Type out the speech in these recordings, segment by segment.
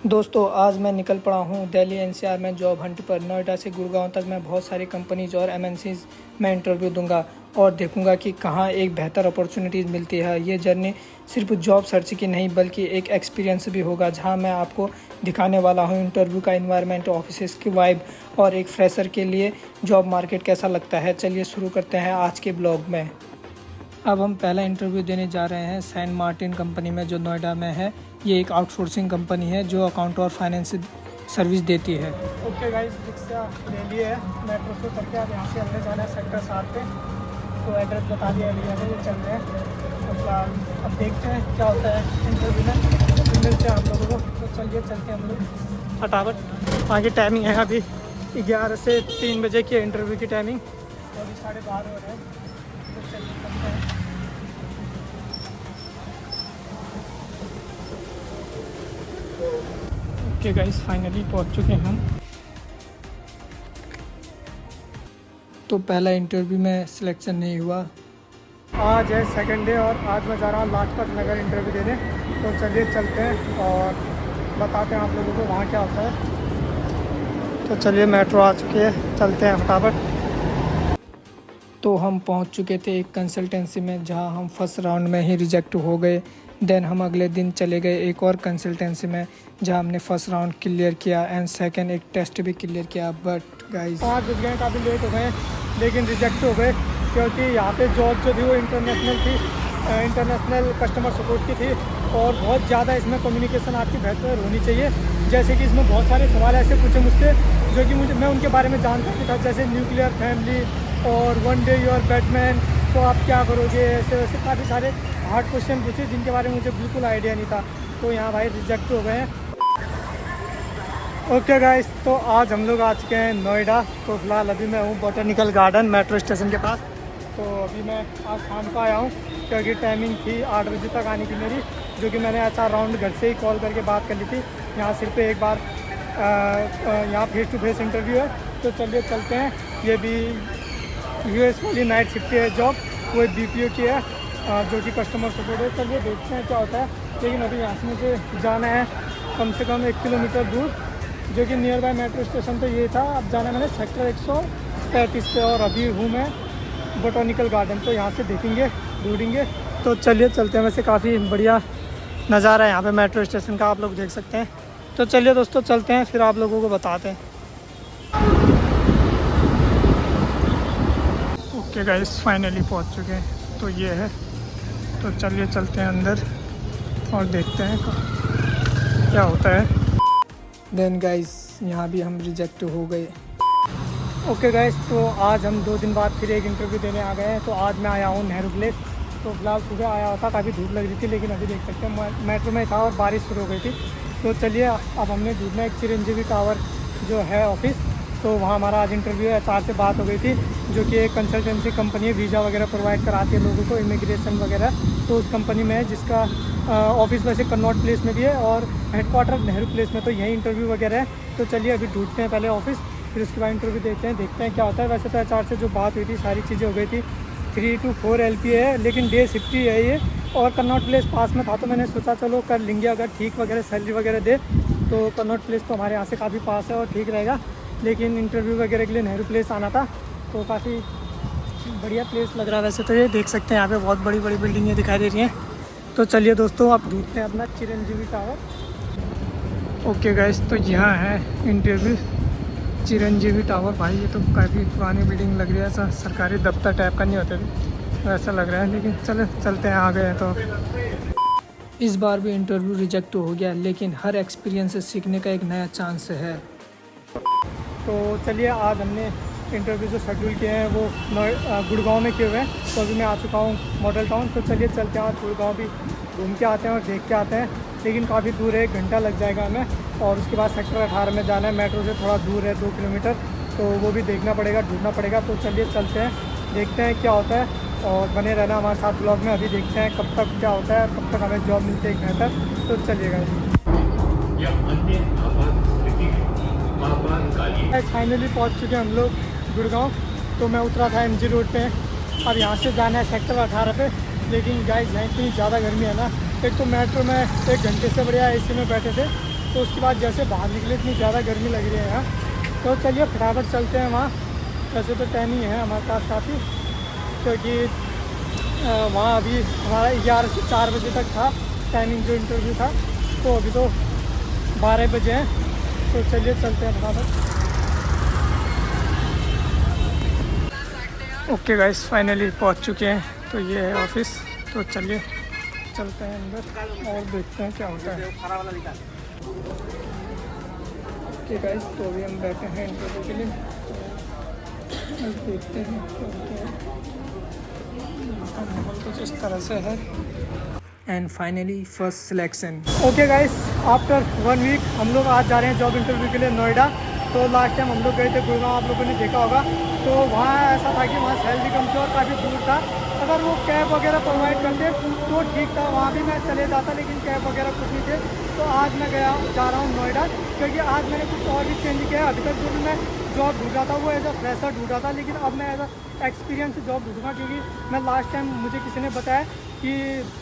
दोस्तों आज मैं निकल पड़ा हूँ दिल्ली एनसीआर में जॉब हंट पर। नोएडा से गुड़गांव तक मैं बहुत सारी कंपनीज और एमएनसीज में इंटरव्यू दूंगा और देखूंगा कि कहाँ एक बेहतर अपॉर्चुनिटीज़ मिलती है। ये जर्नी सिर्फ जॉब सर्च की नहीं बल्कि एक एक्सपीरियंस भी होगा, जहाँ मैं आपको दिखाने वाला हूँ इंटरव्यू का इन्वायरमेंट, ऑफिस की वाइब और एक फ्रेशर के लिए जॉब मार्केट कैसा लगता है। चलिए शुरू करते हैं आज के ब्लॉग में। अब हम पहला इंटरव्यू देने जा रहे हैं सेंट मार्टिन कंपनी में जो नोएडा में है। ये एक आउटसोर्सिंग कंपनी है जो अकाउंट और फाइनेंस सर्विस देती है। ओके गाइस, रिक्शा ले लिए है मेट्रो से करके। अब यहाँ से हमने जाना है सेक्टर 7 पे। तो एड्रेस बता दिया एरिया में, ये चल रहे हैं। तो फिलहाल अब देखते हैं क्या होता है इंटरव्यू में, फिर मिलते हैं आप लोगों को। तो चलिए चलते हैं हम लोग फटाफट। आगे टाइमिंग है अभी 11 से 3 बजे की इंटरव्यू की टाइमिंग, तो अभी 12:30 हो रहे हैं। तो चलिए चलते हैं। ओके गाइस, फाइनली पहुंच चुके हैं हम। तो पहला इंटरव्यू में सिलेक्शन नहीं हुआ। आज है सेकंड डे और आज मैं जा रहा हूँ लाजपत नगर इंटरव्यू देने। तो चलिए चलते हैं और बताते हैं आप लोगों को वहाँ क्या होता है। तो चलिए मेट्रो आ चुकी है, चलते हैं फटाफट। तो हम पहुँच चुके थे एक कंसल्टेंसी में, जहाँ हम फर्स्ट राउंड में ही रिजेक्ट हो गए। देन हम अगले दिन चले गए एक और कंसल्टेंसी में, जहाँ हमने फर्स्ट राउंड क्लियर किया एंड सेकंड एक टेस्ट भी क्लियर किया। बट गाइस 5 बज गए, काफ़ी लेट हो गए लेकिन रिजेक्ट हो गए, क्योंकि यहाँ पे जॉब जो थी वो इंटरनेशनल थी, इंटरनेशनल कस्टमर सपोर्ट की थी और बहुत ज़्यादा इसमें कम्युनिकेशन आपकी बेहतर होनी चाहिए। जैसे कि इसमें बहुत सारे सवाल ऐसे पूछे मुझसे जो कि मैं उनके बारे में जानता भी था, जैसे न्यूक्लियर फैमिली और वन डे यूर बैटमैन, तो आप क्या करोगे, ऐसे वैसे काफ़ी सारे हार्ड क्वेश्चन पूछे जिनके बारे में मुझे बिल्कुल आइडिया नहीं था। तो यहाँ भाई रिजेक्ट हो गए हैं। ओके गाइस, तो आज हम लोग आ चुके हैं नोएडा। तो फिलहाल अभी मैं हूँ बॉटनिकल गार्डन मेट्रो स्टेशन के पास। तो अभी मैं आज शाम को आया हूँ क्योंकि टाइमिंग थी 8 बजे तक आने की मेरी, जो कि मैंने अच्छा राउंड घर से ही कॉल करके बात कर ली थी। यहाँ सिर्फ एक बार यहाँ फेस टू फेस इंटरव्यू है। तो चलिए चलते हैं। ये भी यूएस वाली नाइट शिफ्ट है जॉब, वो BPO की है जो कि कस्टमर सपोर्ट है। चलिए देखते हैं क्या होता है। लेकिन अभी यहाँ से मुझे जाना है कम से कम 1 किलोमीटर दूर, जो कि नियर बाय मेट्रो स्टेशन। तो ये था, अब जाना मैंने सेक्टर 135 पे और अभी हूँ मैं बॉटनिकल गार्डन। तो यहाँ से देखेंगे, ढूंढेंगे। तो चलिए चलते हैं। वैसे काफ़ी बढ़िया नज़ारा है यहाँ पे मेट्रो स्टेशन का, आप लोग देख सकते हैं। तो चलिए दोस्तों चलते हैं, फिर आप लोगों को बताते हैं। ओके गाइस, फाइनली पहुँच चुके हैं। तो ये है, तो चलिए चलते हैं अंदर और देखते हैं क्या होता है। देन गाइस यहाँ भी हम रिजेक्ट हो गए। ओके गाइस, तो आज हम 2 दिन बाद फिर एक इंटरव्यू देने आ गए हैं। तो आज मैं आया हूँ नेहरू प्लेस। तो फिलहाल सुबह आया था, काफ़ी धूप लग रही थी, लेकिन अभी देख सकते हैं मेट्रो में था और बारिश शुरू हो गई थी। तो चलिए अब हमने ढूंढना एक चिरंजीवी टावर जो है ऑफिस। तो वहाँ हमारा आज इंटरव्यू है। HR से बात हो गई थी, जो कि एक कंसल्टेंसी कंपनी है, वीज़ा वगैरह प्रोवाइड कराती है लोगों को, इमिग्रेशन वगैरह। तो उस कंपनी में है, जिसका ऑफिस वैसे कन्नॉट प्लेस में भी है और हेडक्वार्टर नेहरू प्लेस में। तो यही इंटरव्यू वगैरह है। तो चलिए अभी ढूंढते हैं पहले ऑफिस, फिर उसके बाद इंटरव्यू देखते हैं क्या होता है। वैसे तो HR से जो बात हुई थी सारी चीज़ें हो गई थी। 3 to 4 LPA है, लेकिन डे शिफ्ट ही है ये, और कन्नॉट प्लेस पास में था। तो मैंने सोचा चलो कर लेंगे, अगर ठीक वगैरह सैलरी वगैरह दे तो कन्नॉट प्लेस तो हमारे यहाँ से काफ़ी पास है और ठीक रहेगा। लेकिन इंटरव्यू वगैरह के लिए नेहरू प्लेस आना था। तो काफ़ी बढ़िया प्लेस लग रहा है वैसे तो। ये देख सकते हैं यहाँ पे बहुत बड़ी बड़ी बिल्डिंगें दिखाई दे रही हैं। तो चलिए दोस्तों आप ढूंढते हैं अपना चिरंजीवी टावर। ओके गाइस, तो यहाँ है इंटरव्यू चिरंजीवी टावर। भाई ये तो काफ़ी पुरानी बिल्डिंग लग रही है, ऐसा सरकारी दफ्तर टाइप का नहीं होता तो ऐसा लग रहा है। लेकिन चलते हैं, आ गए हैं। तो इस बार भी इंटरव्यू रिजेक्ट हो गया, लेकिन हर एक्सपीरियंस से सीखने का एक नया चांस है। तो चलिए आज हमने इंटरव्यू जो शेड्यूल किए हैं वो गुड़गांव में किए हुए हैं। तो अभी मैं आ चुका हूँ मॉडल टाउन। तो चलिए चलते हैं, आज गुड़गांव भी घूम के आते हैं और देख के आते हैं। लेकिन काफ़ी दूर है, 1 घंटा लग जाएगा हमें। और उसके बाद सेक्टर 18 में जाना है, मेट्रो से थोड़ा दूर है 2 किलोमीटर। तो वो भी देखना पड़ेगा, ढूंढना पड़ेगा। तो चलिए चलते हैं, देखते हैं क्या होता है और बने रहना हमारे साथ ब्लॉग में। अभी देखते हैं कब तक क्या होता है, कब तक हमें जॉब मिलती है एक बेहतर। तो चलिएगा। फाइनली पहुंच चुके हैं हम लोग गुड़गांव। तो मैं उतरा था MG रोड पे। अब यहाँ से जाना है सेक्टर 18 पे। लेकिन गाइस यहाँ इतनी ज़्यादा गर्मी है ना, एक तो मेट्रो में 1 घंटे से बढ़िया AC में बैठे थे तो उसके बाद जैसे बाहर निकले इतनी ज़्यादा गर्मी लग रही है यहाँ, तो चलिए फटाफट चलते हैं वहाँ। वैसे तो टाइमिंग है हमारे पास काफ़ी, क्योंकि वहाँ अभी हमारा 11 से 4 बजे तक था टाइमिंग जो इंटरव्यू था, तो अभी तो 12 बजे हैं। तो चलिए चलते हैं फटाफट। ओके गाइस, फाइनली पहुँच चुके हैं। तो ये है ऑफिस, तो चलिए चलते हैं अंदर और देखते हैं क्या होता है। ओके गाइस, तो अभी हम बैठे हैं इंटरव्यू के लिए, तो देखते हैं क्या होता है। माहौल कुछ इस तरह से है। And finally first selection. Okay guys, after 1 week हम लोग आज जा रहे हैं जॉब इंटरव्यू के लिए नोएडा। तो लास्ट टाइम हम लोग गए थे गुड़गांव, आप लोगों ने देखा होगा। तो वहाँ ऐसा था कि वहाँ सैलरी कम थी और काफ़ी दूर था। अगर वो कैब वगैरह प्रोवाइड करते तो ठीक था, वहाँ भी मैं चले जाता, लेकिन कैब वगैरह कुछ नहीं थे। तो आज मैं जा रहा हूँ नोएडा, क्योंकि आज मैंने कुछ और भी चेंज किया है। अभी तक जो भी मैं जॉब ढूंढा था वो एज अ फ्रेशर ढूंढा था, लेकिन अब मैं एज अ एक्सपीरियंस जॉब ढूंढूंगा, क्योंकि मैं लास्ट टाइम मुझे किसी ने बताया कि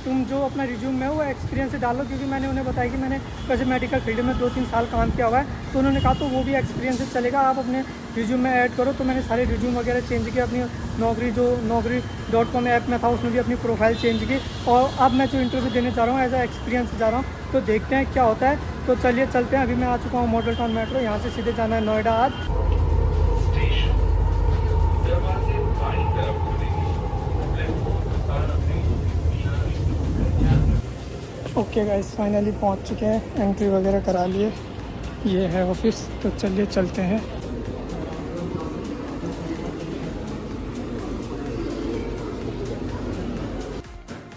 तुम जो अपना रिज्यूम में वो एक्सपीरियंस से डालो, क्योंकि मैंने उन्हें बताया कि मैंने वैसे मेडिकल फील्ड में 2-3 साल काम किया हुआ है। तो उन्होंने कहा तो वो भी एक्सपीरियंस से चलेगा, आप अपने रिज्यूम में ऐड करो। तो मैंने सारे रिज्यूम वगैरह चेंज किए, अपनी नौकरी.com ऐप में था उसमें भी अपनी प्रोफाइल चेंज की, और अब मैं जो इंटरव्यू देने जा रहा हूँ एज अ एक्सपीरियंस से जा रहा हूँ। तो देखते हैं क्या होता है। तो चलिए चलते हैं। अभी मैं आ चुका हूँ मॉडल टाउन मेट्रो, यहाँ से सीधे जाना है नोएडा आज। ओके गाइस, फाइनली पहुंच चुके हैं, एंट्री वगैरह करा लिए। ये है ऑफिस, तो चलिए चलते हैं।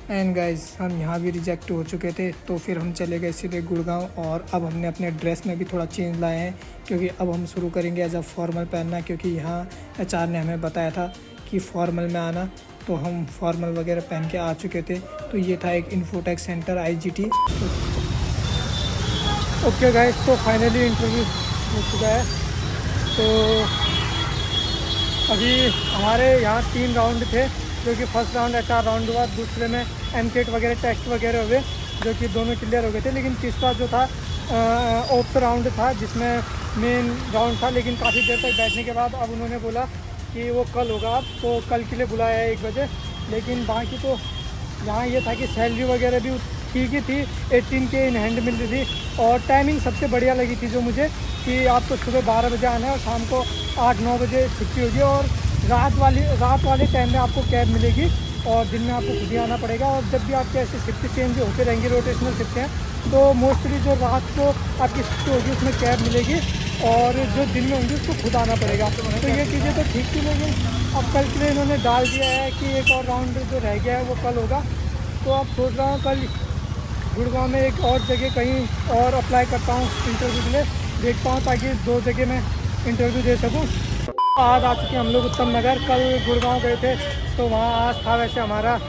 एंड गाइस, हम यहाँ भी रिजेक्ट हो चुके थे, तो फिर हम चले गए सीधे गुड़गांव। और अब हमने अपने ड्रेस में भी थोड़ा चेंज लाए हैं, क्योंकि अब हम शुरू करेंगे एज अ फॉर्मल पहनना, क्योंकि यहाँ एचआर ने हमें बताया था कि फॉर्मल में आना। तो हम फॉर्मल वगैरह पहन के आ चुके थे। तो ये था एक infotech centre IGT। Okay guys, तो फाइनली इंटरव्यू हो चुका है। तो अभी हमारे यहाँ 3 राउंड थे, जो कि फर्स्ट राउंड HR राउंड हुआ, दूसरे में MCAT वगैरह टेस्ट वगैरह हुए, जो कि दोनों क्लियर हो गए थे। लेकिन तीसरा जो था ओप्स राउंड था, जिसमें मेन राउंड था। लेकिन काफ़ी देर तक बैठने के बाद अब उन्होंने बोला कि वो कल होगा, अब तो कल के लिए बुलाया है 1 बजे। लेकिन बाकी तो यहाँ ये था कि सैलरी वगैरह भी ठीक ही थी, 18K इन हैंड मिल रही थी। और टाइमिंग सबसे बढ़िया लगी थी जो मुझे, कि आपको सुबह 12 बजे आना है और शाम को 8-9 बजे छुट्टी होगी। और रात वाले टाइम में आपको कैब मिलेगी, और दिन में आपको खुद ही आना पड़ेगा। और जब भी आपके ऐसे शिफ्ट चेंज होते रहेंगे, रोटेशनल शिफ्ट हैं, तो मोस्टली जो रात को आपकी शिफ्ट होगी उसमें कैब मिलेगी, और जो दिन में होंगी उसको खुद आना पड़ेगा। तो ये चीज़ें तो ठीक थी, लेकिन अब कल के लिए इन्होंने डाल दिया है कि एक और राउंड जो रह गया है वो कल होगा। तो अब सोच रहा हूँ कल गुड़गांव में एक और जगह कहीं और अप्लाई करता हूँ इंटरव्यू के लिए, देखता हूँ, ताकि 2 जगह मैं इंटरव्यू दे सकूँ। आज आ चुके हम लोग उत्तम नगर। कल गुड़गांव गए थे, तो वहाँ आज था वैसे हमारा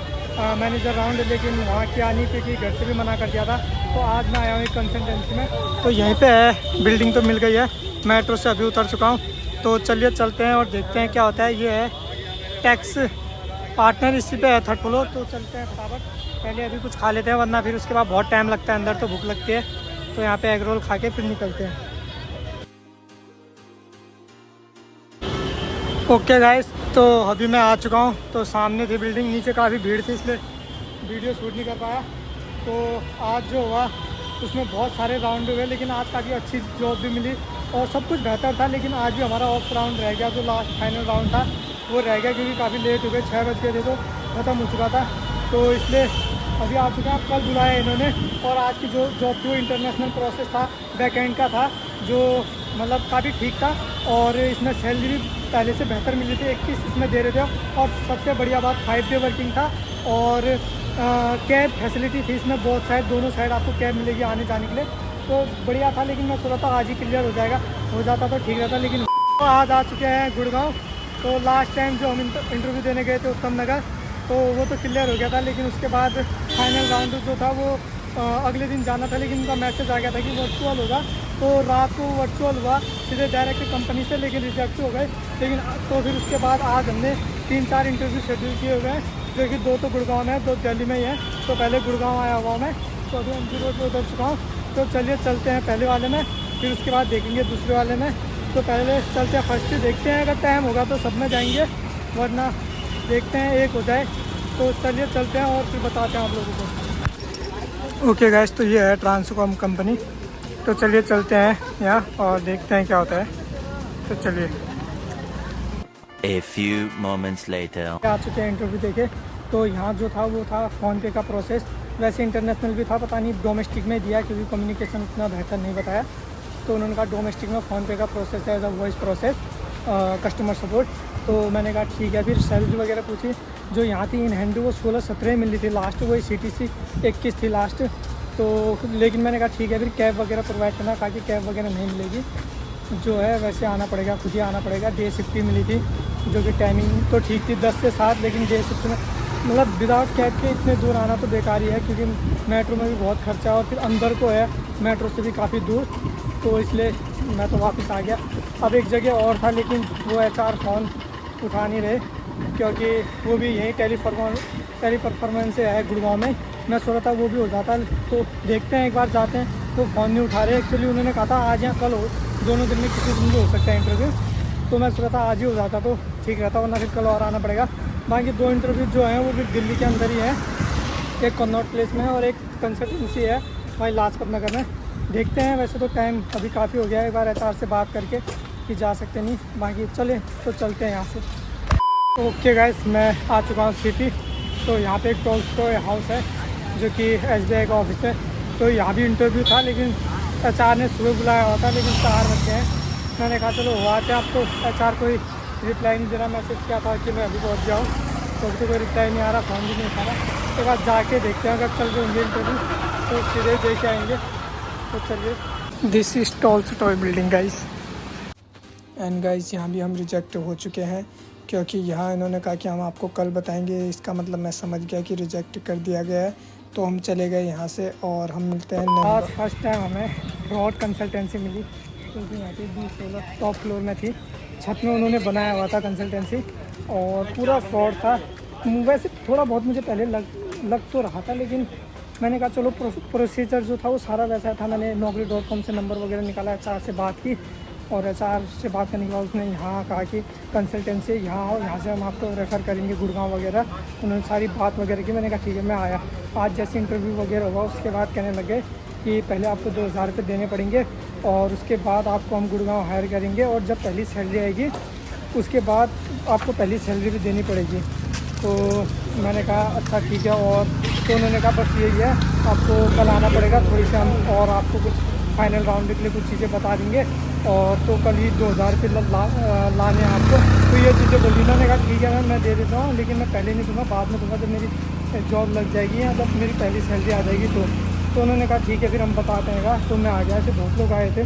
मैनेजर राउंड, लेकिन वहाँ किया नहीं, क्योंकि घर से भी मना कर दिया था। तो आज मैं आया हूँ एक कंसल्टेंसी में। तो यहीं पे है, बिल्डिंग तो मिल गई है, मेट्रो से अभी उतर चुका हूँ। तो चलिए चलते हैं और देखते हैं क्या होता है। ये है टैक्स पार्टनर, इसी पे है 3rd फ्लोर। तो चलते हैं फटाफट, पहले अभी कुछ खा लेते हैं, वरना फिर उसके बाद बहुत टाइम लगता है अंदर, तो भूख लगती है। तो यहाँ पे एग रोल खा के फिर निकलते हैं। ओके गाइस, तो अभी मैं आ चुका हूँ। तो सामने थी बिल्डिंग, नीचे काफ़ी भीड़ थी, इसलिए वीडियो शूट नहीं कर पाया। तो आज जो हुआ उसमें बहुत सारे राउंड हुए, लेकिन आज काफ़ी अच्छी जॉब भी मिली और सब कुछ बेहतर था। लेकिन आज भी हमारा ऑफ राउंड रह गया, जो लास्ट फाइनल राउंड था वो रह गया, क्योंकि काफ़ी लेट हो गए, 6 बज गए थे, तो ख़त्म हो चुका था। तो इसलिए अभी आ चुका है। कल बुलाया इन्होंने, और आज की जो जॉब थी वो इंटरनेशनल प्रोसेस था, बैकएंड का था, जो मतलब काफ़ी ठीक था। और इसमें सैलरी पहले से बेहतर मिली थी, 21 इसमें दे रहे थे। और सबसे बढ़िया बात 5 डे वर्किंग था, और कैब फैसिलिटी थी इसमें, बहुत साइड, दोनों साइड आपको कैब मिलेगी आने जाने के लिए। तो बढ़िया था, लेकिन मैं सोचा था आज ही क्लियर हो जाता तो ठीक रहता। लेकिन तो आज आ चुके हैं गुड़गांव। तो लास्ट टाइम जो हम इंटरव्यू देने गए थे उत्तम नगर, तो वो तो क्लियर हो गया था, लेकिन उसके बाद फाइनल राउंड जो था वो अगले दिन जाना था, लेकिन उनका मैसेज आ गया था कि वर्चुअल होगा। तो रात को वर्चुअल हुआ सीधे डायरेक्ट कंपनी से, लेकिन रिजेक्ट हो गए। लेकिन तो फिर उसके बाद आज हमने 3-4 इंटरव्यू शेड्यूल किए हुए हैं, जो कि 2 तो गुड़गांव में है, 2 दिल्ली में ही है। तो पहले गुड़गांव आया हुआ मैं, तो अभी MG रोड पर उतर चुका हूँ। तो तो चलिए चलते हैं पहले वाले में, फिर उसके बाद देखेंगे दूसरे वाले में। तो पहले चलते हैं फर्स्ट, देखते हैं अगर टाइम होगा तो सब में जाएंगे, वरना देखते हैं एक हो जाए। तो चलिए चलते हैं और फिर बताते हैं आप लोगों को। ओके गाइस, तो ये है ट्रांसकॉम कंपनी। तो चलिए चलते हैं यहाँ और देखते हैं क्या होता है। तो चलिए। A few moments later. आ चुके हैं इंटरव्यू देके। तो यहाँ जो था वो था फ़ोनपे का प्रोसेस। वैसे इंटरनेशनल भी था, पता नहीं डोमेस्टिक में दिया क्योंकि कम्युनिकेशन इतना बेहतर नहीं बताया। तो उन्होंने कहा डोमेस्टिक में फ़ोनपे का प्रोसेस है as a voice process, customer support. तो मैंने कहा ठीक है। फिर सैलरी वगैरह पूछी, जो यहाँ थी इन हैंड वो 16-17 मिल रही थी लास्ट, वही CTC 21 थी लास्ट। तो लेकिन मैंने कहा ठीक है, फिर कैब वगैरह प्रोवाइड करना, कहा कि कैब वगैरह नहीं मिलेगी, जो है वैसे आना पड़ेगा, खुद ही आना पड़ेगा। डे शिफ्ट ही मिली थी, जो कि टाइमिंग तो ठीक थी 10 से 7, लेकिन डे शिफ्ट में मतलब विदाउट कैब के इतने दूर आना तो बेकार ही है, क्योंकि मेट्रो में भी बहुत खर्चा और फिर अंदर को है मेट्रो से भी काफ़ी दूर। तो इसलिए मैं तो वापस आ गया। अब एक जगह और था, लेकिन वो HR फ़ोन उठा नहीं रहे, क्योंकि वो भी यहीं टेली परफॉर्मेंस से है गुड़गांव में। मैं सोच रहा था वो भी हो जाता, तो देखते हैं एक बार जाते हैं। वो फ़ोन नहीं उठा रहे। एक्चुअली उन्होंने कहा था आज या कल हो, दोनों दिन में किसी दिन भी हो सकता है इंटरव्यू। तो मैं सोचा था आज ही हो जाता तो ठीक रहता, वरना फिर कल और आना पड़ेगा। बाकी 2 इंटरव्यू जो हैं वो भी दिल्ली के अंदर ही है, एक कन्नॉट प्लेस में है और एक कंसल्टेंसी है वहीं लाजपत नगर में। देखते हैं, वैसे तो टाइम अभी काफ़ी हो गया है, एक बार HR से बात करके कि जा सकते नहीं। बाकी चले तो चलते हैं यहाँ से। ओके गाइस, मैं आ चुका हूँ सिटी। तो यहाँ पे एक टॉल्स्टॉय हाउस है, जो कि SBI का ऑफिस है। तो यहाँ भी इंटरव्यू था, लेकिन HR ने सुबह बुलाया हुआ था, लेकिन 4 बज गए हैं। मैंने कहा चलो हुआ क्या। अब तो HR कोई रिप्लाई नहीं दे रहा। मैसेज किया था कि मैं अभी पहुँच जाऊँ, तो अभी तो कोई रिप्लाई नहीं आ रहा, फ़ोन भी नहीं उठा रहा। तो बाद जाके देखते हैं, अगर चल रहे इंटरव्यू तो सीधे दे के आएंगे। तो चलिए। This is Tolstoy building guys. And guys, यहाँ भी हम रिजेक्ट हो चुके हैं, क्योंकि यहाँ इन्होंने कहा कि हम आपको कल बताएंगे। इसका मतलब मैं समझ गया कि रिजेक्ट कर दिया गया है। तो हम चले गए यहाँ से और हम मिलते हैं। आज फर्स्ट टाइम हमें फ्रॉड कंसल्टेंसी मिली, क्योंकि यहाँ पे 20-16 टॉप फ्लोर में थी, छत में उन्होंने बनाया हुआ था कंसल्टेंसी, और पूरा फ्रॉड था। वैसे थोड़ा बहुत मुझे पहले लग तो रहा था, लेकिन मैंने कहा चलो प्रोसीजर जो था वो सारा वैसा था। मैंने naukri.com से नंबर वगैरह निकाला, HR से बात की, और HR से बात करने के बाद उसने यहाँ कहा कि कंसल्टेंसी यहाँ आओ, यहाँ से हम आपको रेफ़र करेंगे गुड़गांव वगैरह। उन्होंने सारी बात वगैरह की। मैंने कहा ठीक है, मैं आया। आज जैसे इंटरव्यू वगैरह हुआ, उसके बाद कहने लगे कि पहले आपको 2000 रुपये देने पड़ेंगे, और उसके बाद आपको हम गुड़गांव हायर करेंगे, और जब पहली सैलरी आएगी उसके बाद आपको पहली सैलरी भी देनी पड़ेगी। तो मैंने कहा अच्छा ठीक है। और तो उन्होंने कहा बस यही है, आपको कल आना पड़ेगा, थोड़ी सी हम और आपको कुछ फाइनल राउंड के लिए कुछ चीज़ें बता देंगे, और तो कल ही 2000 रुपये लाने आपको। तो ये चीज़ें बोली। मैंने कहा ठीक है मैं दे देता हूँ, लेकिन मैं पहले नहीं दूँगा, बाद में दूँगा, जब मेरी जॉब लग जाएगी या जब मेरी पहली सैलरी आ जाएगी तो उन्होंने कहा ठीक है फिर हम बताते हैं। तो मैं आ गया। ऐसे बहुत लोग आए थे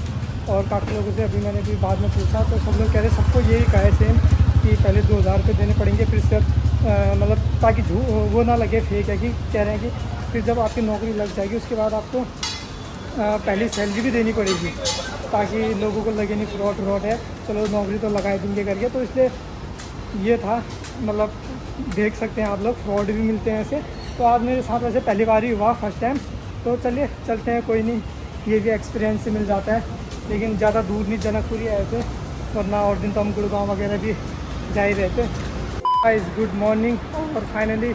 और काफ़ी लोगों से अभी मैंने भी बाद में पूछा, तो सब लोग कह रहे, सबको यही कहा है सेम, कि पहले 2000 रुपये देने पड़ेंगे, फिर से मतलब ताकि वो ना लगे फेक है, कि कह रहे हैं कि फिर जब आपकी नौकरी लग जाएगी उसके बाद आपको पहली सैलरी भी देनी पड़ेगी, ताकि लोगों को लगे नहीं फ्रॉड है, चलो नौकरी तो लगा देंगे करके। तो इसलिए ये था, मतलब देख सकते हैं आप लोग, फ्रॉड भी मिलते हैं ऐसे। तो आज मेरे साथ वैसे पहली बार ही हुआ, फर्स्ट टाइम। तो चलिए चलते हैं, कोई नहीं, ये भी एक्सपीरियंस से मिल जाता है। लेकिन ज़्यादा दूर नहीं, जनकपुर ही आए थे, वरना और दिन तो हम गुड़गांव वगैरह भी जा ही रहते। Guys good morning. और फाइनली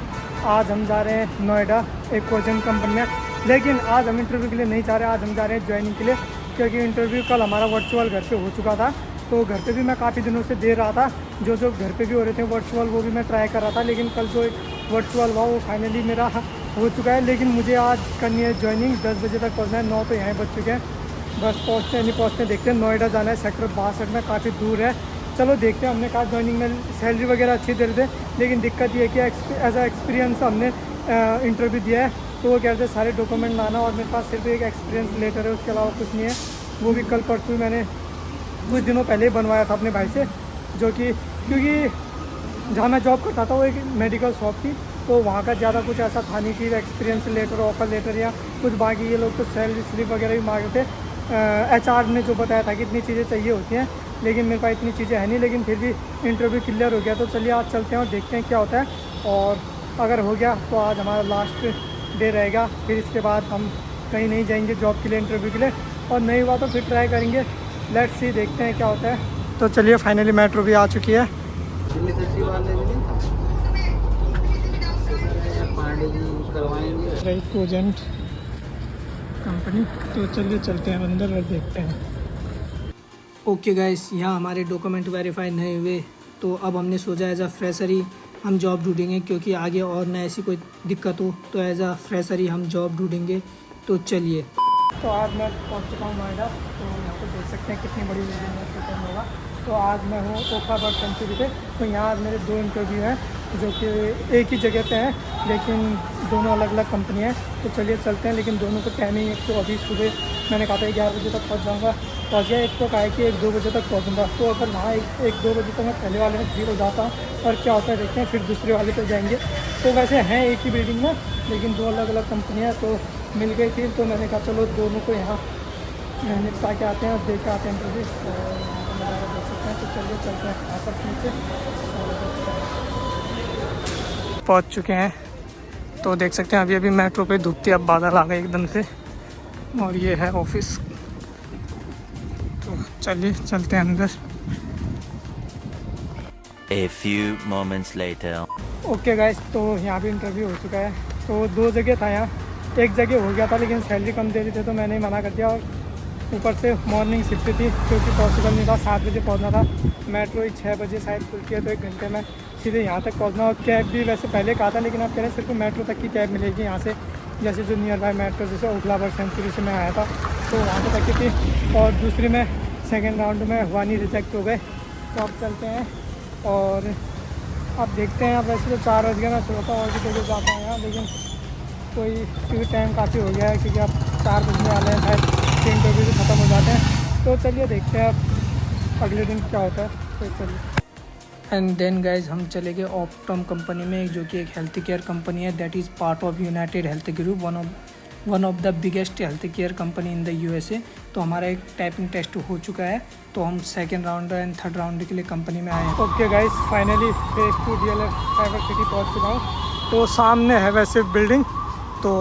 आज हम जा रहे हैं नोएडा, एक कोचिंग कंपनी में। लेकिन आज हम इंटरव्यू के लिए नहीं जा रहे, आज हम जा रहे हैं ज्वाइनिंग के लिए, क्योंकि इंटरव्यू कल हमारा वर्चुअल घर पे हो चुका था। तो घर पे भी मैं काफ़ी दिनों से दे रहा था, जो घर पे भी हो रहे थे वर्चुअल, वो भी मैं ट्राई कर रहा था। लेकिन कल जो वर्चुअल हुआ वो फाइनली मेरा हो चुका है। लेकिन मुझे आज करनी है ज्वाइनिंग, 10 बजे तक पहुँचना है, 9 तो यहाँ बज चुके हैं। बस पहुँचते नहीं पहुँचते देखते हैं। नोएडा जाना है, सेक्टर 62 में, काफ़ी दूर है। चलो देखते हैं। हमने कहा ज्वाइनिंग में सैलरी वगैरह अच्छी दे रहे थे, लेकिन दिक्कत ये है कि एज आ एक्सपीरियंस हमने इंटरव्यू दिया है, तो वो कहते हैं सारे डॉक्यूमेंट लाना, और मेरे पास सिर्फ एक एक्सपीरियंस लेटर है, उसके अलावा कुछ नहीं है। वो भी कल परसों मैंने कुछ दिनों पहले ही बनवाया था अपने भाई से, जो कि क्योंकि जहाँ मैं जॉब करता था वो एक मेडिकल शॉप थी, तो वहाँ का ज़्यादा कुछ ऐसा था नहीं कि एक्सपीरियंस लेटर, ऑफर लेटर या कुछ। बाकी ये लोग तो सैलरी स्लिप वगैरह भी मांगे थे। HR ने जो बताया था कि इतनी चीज़ें चाहिए होती हैं, लेकिन मेरे पास इतनी चीज़ें हैं नहीं। लेकिन फिर भी इंटरव्यू क्लियर हो गया। तो चलिए आज चलते हैं और देखते हैं क्या होता है, और अगर हो गया तो आज हमारा लास्ट डे रहेगा। फिर इसके बाद हम कहीं नहीं जाएंगे जॉब के लिए, इंटरव्यू के लिए, और नहीं हुआ तो फिर ट्राई करेंगे। लेट्स सी, देखते हैं क्या होता है। तो चलिए फाइनली मेट्रो भी आ चुकी है। दिल्ली सचिवालय में नहीं था, पांडे जी करवाएंगे। राइट प्रोजेंट कंपनी। तो चलिए चलते हैं अंदर और देखते हैं। ओके गाइस, यहाँ हमारे डॉक्यूमेंट वेरीफाई नहीं हुए, तो अब हमने सोचा एज अ फ्रेशर ही हम जॉब ढूंढेंगे, क्योंकि आगे और न ऐसी कोई दिक्कत हो तो एज अ फ्रेशर ही हम जॉब ढूंढेंगे। तो चलिए। तो आज मैं पहुँच चुका हूँ नोएडा। तो यहाँ पे देख सकते हैं कितनी बड़ी बिल्डिंग है, सुपर नोवा। तो आज मैं हूँ ओखला बर्ड सेंचुरी पे। तो यहाँ आज मेरे 2 इंटरव्यू हैं जो कि एक ही जगह पे हैं, लेकिन दोनों अलग अलग कंपनी हैं। तो चलिए चलते हैं, लेकिन दोनों को टाइमिंग, एक तो अभी सुबह मैंने कहा था 11 बजे तक पहुँच जाऊँगा, पहुँच गया। एक को कहा है कि 1-2 बजे तक पहुँचूँगा। तो अगर वहाँ 1-2 बजे तक मैं पहले वाले में फ्री हो जाता हूँ, और क्या होता है देखते हैं, फिर दूसरे वाले पे जाएंगे। तो वैसे हैं एक ही बिल्डिंग में, लेकिन 2 अलग अलग कंपनियाँ तो मिल गई थी। तो मैंने कहा चलो दोनों को यहाँ निपटा के आते हैं और देख के आते हैं इंटरव्यू, और यहाँ पर नज़ारा देख सकते हैं। तो चलिए चलते हैं यहाँ पर नीचे। पहुँच चुके हैं। तो देख सकते हैं अभी अभी मेट्रो पे धूप थी, अब बादल आ गए एकदम से, और ये है ऑफिस। तो चलिए चलते हैं अंदर। A few moments later. Okay guys, तो यहाँ भी इंटरव्यू हो चुका है। तो 2 जगह था यहाँ, एक जगह हो गया था लेकिन सैलरी कम दे रही थी, तो मैंने ही मना कर दिया। और ऊपर से मॉर्निंग शिफ्ट थी, क्योंकि पॉसिबल नहीं था, 7 बजे पहुँचना था। मेट्रो ही 6 बजे शायद खुलती है, तो 1 घंटे में सीधे यहाँ तक पहुँचना। और कैब भी वैसे पहले कहा था, लेकिन आप कह रहे हैं सिर्फ मेट्रो तक की कैब मिलेगी यहाँ से, जैसे जो नियर बाय मेट्रो, जैसे ओखला बर्ड सेंचुरी से मैं आया था तो वहाँ पे तक की थी। और दूसरी में सेकेंड राउंड में हुआ नहीं, रिजेक्ट हो गए। तो अब चलते हैं और अब देखते हैं। अब वैसे तो 4 बज गए, मैं सोचता हूँ और भी जगह जाता हूँ यहाँ, लेकिन क्योंकि टाइम काफ़ी हो गया है, क्योंकि अब 4 बजने वाले हैं, शायद 3 बजे भी ख़त्म हो जाते हैं। तो चलिए देखते हैं अब अगले दिन क्या होता है। तो चलिए। एंड देन गाइज हम चले गए ऑप्टम कंपनी में, जो कि एक हेल्थ केयर कंपनी है, that is part of United health group, one of the biggest health care company in the USA। तो हमारा एक टाइपिंग टेस्ट हो चुका है, तो हम second round and third round के लिए कंपनी में आए हैं। Okay guys, finally phase 2 DLF cyber city पहुँच चुका हूँ। तो सामने है वैसे बिल्डिंग, तो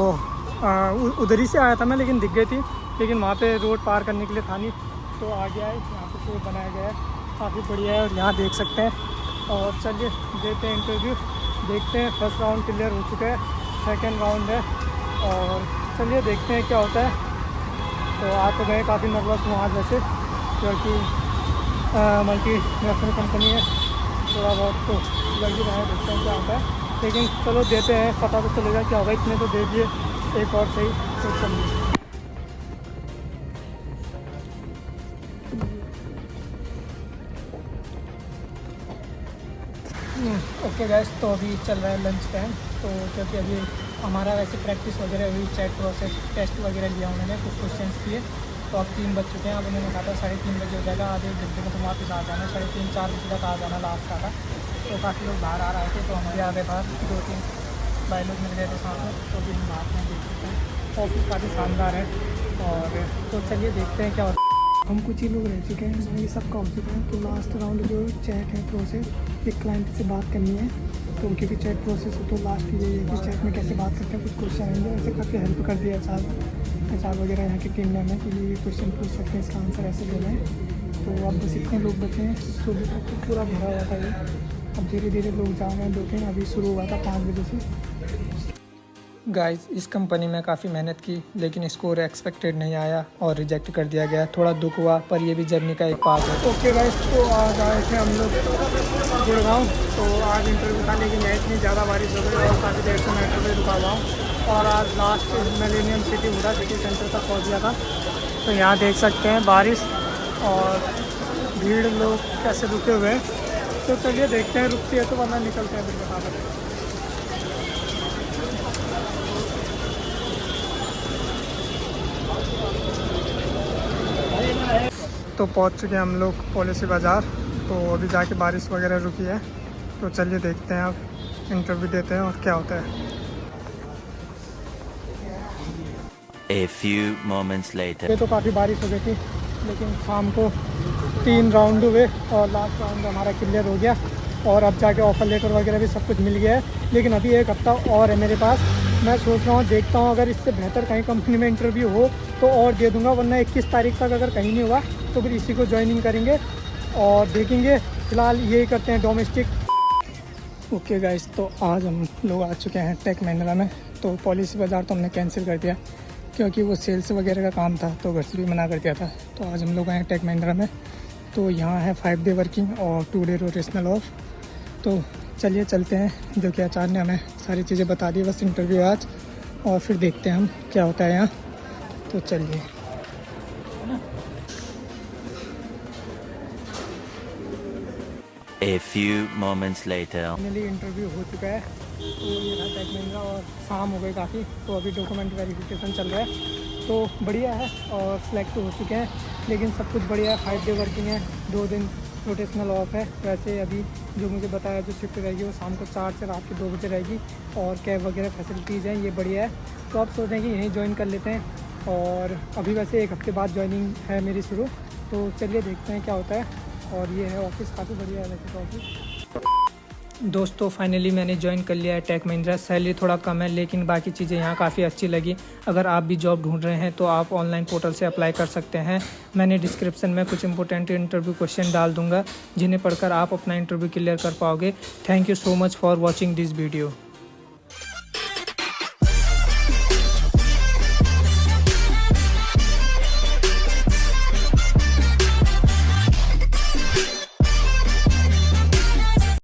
उधर ही से आया था मैं, लेकिन दिख गई थी, लेकिन वहाँ पे रोड पार करने के लिए था नहीं, तो आ गया है। यहाँ पे तो बनाया गया है, काफ़ी बढ़िया है, और यहाँ देख सकते हैं। और चलिए देते हैं इंटरव्यू, देखते हैं। फर्स्ट राउंड क्लियर हो चुका है, सेकंड राउंड है, और चलिए देखते हैं क्या होता है। तो आ तो गए, काफ़ी नर्वस हूँ आज वैसे, क्योंकि मल्टी नेशनल कंपनी है, थोड़ा बहुत तो लग ही रहा है, देखते हैं क्या होता है। लेकिन चलो देते हैं, पता तो चलेगा क्या होगा। इतने तो दे दिए, एक और सही। तो चलिए। ओके गाइस, तो अभी चल रहा है लंच टाइम। तो क्योंकि अभी हमारा वैसे प्रैक्टिस वगैरह हुई, चैट प्रोसेस टेस्ट वगैरह लिया उन्होंने, कुछ क्वेश्चंस किए। तो अब 3 बज चुके हैं। अब उन्होंने कहा था 3:30 बजे हो जाएगा, आधे 1 घंटे में तुम वापस आ जाना, 3:30-4 बजे तक आ जाना लास्ट का था। तो काफ़ी लोग बाहर आ रहे थे, तो हम भी आ गए बाहर, 2-3 भाई लोग मिल गए थे साथ में। तो भी हम बाहर में देख सकते हैं, ऑफिस काफ़ी शानदार है। और तो चलिए देखते हैं क्या होता है। हम कुछ ही लोग रह चुके हैं, ये सबका हो चुका है। तो लास्ट राउंड जो चैट है प्रोसेस, एक क्लाइंट से बात करनी है, तो क्योंकि चैट प्रोसेस है, तो लास्ट ये है कि चैट में कैसे बात करते हैं, कुछ क्वेश्चन आएंगे। वैसे काफ़ी हेल्प कर दिया HR वगैरह यहाँ की टीम ने हमें, कि ये क्वेश्चन पूछ सकते हैं, इसका आंसर ऐसे देना है। तो अब बस इतने लोग बचे हैं, सुबह तक तो पूरा भरा हुआ था ये, अब धीरे धीरे लोग जा रहे हैं। 2-3 अभी शुरू हुआ था 5 बजे से। गाइस, इस कंपनी में काफ़ी मेहनत की, लेकिन स्कोर एक्सपेक्टेड नहीं आया और रिजेक्ट कर दिया गया। थोड़ा दुख हुआ, पर ये भी जर्नी का एक पार्ट है। ओके गाइस, तो आज आए थे हम लोग गुड़गांव। तो आज इंटरव्यू था, लेकिन इतनी ज़्यादा बारिश हो गई और काफ़ी देर से मेट्रो पे रुका हुआ हूँ। और आज लास्ट मिलेनियम सिटी हुआ, सिटी सेंटर तक पहुँच गया था। तो यहाँ देख सकते हैं बारिश और भीड़, लोग कैसे रुके हुए हैं। तो चलिए देखते हैं, रुकती है तो, वरना निकलते हैं फिर बता। तो पहुंच चुके हैं हम लोग पॉलिसी बाज़ार। तो अभी जाके बारिश वगैरह रुकी है, तो चलिए देखते हैं, अब इंटरव्यू देते हैं और क्या होता है। A few moments later. ये तो काफ़ी बारिश हो गई थी, लेकिन शाम को 3 राउंड हुए और लास्ट राउंड हमारा क्लियर हो गया। और अब जाके ऑफ़र लेटर वगैरह भी सब कुछ मिल गया है, लेकिन अभी 1 हफ्ता और है मेरे पास। मैं सोच रहा हूँ, देखता हूँ अगर इससे बेहतर कहीं कंपनी में इंटरव्यू हो तो और दे दूँगा, वरना 21 तारीख तक अगर कहीं नहीं हुआ तो फिर इसी को ज्वाइनिंग करेंगे और देखेंगे। फ़िलहाल यही करते हैं डोमेस्टिक। ओके गाइस, तो आज हम लोग आ चुके हैं टेक महिंद्रा में। तो पॉलिसी बाज़ार तो हमने कैंसिल कर दिया क्योंकि वो सेल्स वगैरह का काम था, तो घर से भी मना कर दिया था। तो आज हम लोग आए हैं टेक महिंद्रा में। तो यहाँ है 5 डे वर्किंग और 2 डे रोटेशनल ऑफ। तो चलिए चलते हैं, जो कि आचार्य ने हमें सारी चीज़ें बता दी, बस इंटरव्यू आज, और फिर देखते हैं हम क्या होता है यहाँ। तो चलिए। A few moments later. Finally interview हो चुका है। तो ये था टेक महिंद्रा और शाम हो गई काफ़ी, तो अभी डॉक्यूमेंट वेरिफिकेशन चल रहा है। तो बढ़िया है और सिलेक्ट हो चुके हैं, लेकिन सब कुछ बढ़िया है। 5 डे वर्किंग है, 2 दिन रोटेशनल ऑफ है। वैसे अभी जो मुझे बताया जो शिफ्ट रहेगी वो शाम को 4 से रात के 2 बजे रहेगी, और कैब वगैरह फैसिलिटीज़ हैं, ये बढ़िया है। तो आप सोच रहे हैं कि यहीं ज्वाइन कर लेते हैं, और अभी वैसे 1 हफ्ते बाद ज्वाइनिंग है मेरी शुरू। तो चलिए देखते हैं क्या होता है। और ये है ऑफिस, काफ़ी बढ़िया है वैसे ऑफिस। दोस्तों फाइनली मैंने ज्वाइन कर लिया है टेक महिंद्रा। सैलरी थोड़ा कम है, लेकिन बाकी चीज़ें यहाँ काफ़ी अच्छी लगी। अगर आप भी जॉब ढूंढ रहे हैं तो आप ऑनलाइन पोर्टल से अप्लाई कर सकते हैं। मैंने डिस्क्रिप्शन में कुछ इंपॉर्टेंट इंटरव्यू क्वेश्चन डाल दूंगा, जिन्हें पढ़कर आप अपना इंटरव्यू क्लियर कर पाओगे। Thank you so much for watching this video.